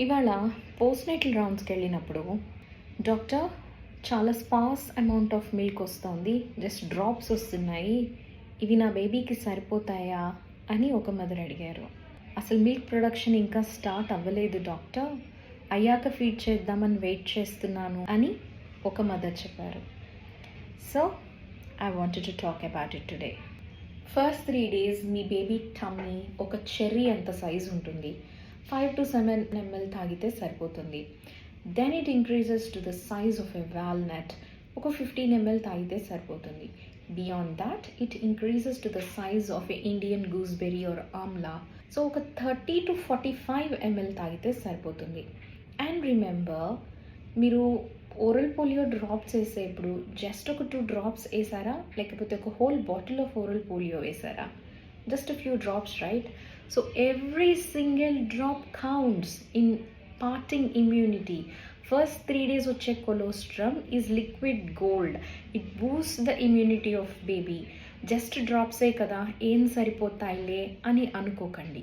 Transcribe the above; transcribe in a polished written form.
ఇవాళ పోస్ట్‌నేటల్ రౌండ్స్‌కి వెళ్ళినప్పుడు డాక్టర్ చాలా స్పార్స్ అమౌంట్ ఆఫ్ మిల్క్ వస్తోంది. జస్ట్ డ్రాప్స్ వస్తున్నాయి. ఇవి నా బేబీకి సరిపోతాయా అని ఒక మదర్ అడిగారు. అసలు మిల్క్ ప్రొడక్షన్ ఇంకా స్టార్ట్ అవ్వలేదు డాక్టర్. అయ్యాక ఫీడ్ చేద్దామని వెయిట్ చేస్తున్నాను అని ఒక మదర్ చెప్పారు. So I wanted to talk about it today. First 3 days మీ బేబీ టమ్మీ ఒక చెర్రీ అంత సైజ్ ఉంటుంది. 5 to 7 ml తాగితే సరిపోతుంది. Then it increases to the size of a walnut. ఒక 15 ml తాగితే సరిపోతుంది. Beyond that it increases to the size of a Indian gooseberry are Amla. So ఒక 30 to 45 ml తాగితే సరిపోతుంది. అండ్ రిమెంబర్, మీరు ఓరల్ పోలియో డ్రాప్స్ వేసేప్పుడు జస్ట్ ఒక 2 drops వేసారా, లేకపోతే ఒక whole bottle of oral polio వేసారా? Just a few drops, right? So every single drop counts in imparting immunity. First 3 days వచ్చే colostrum is liquid gold. It boosts the immunity of baby. Just డ్రాప్సే కదా, ఏం సరిపోతాయిలే అని అనుకోకండి.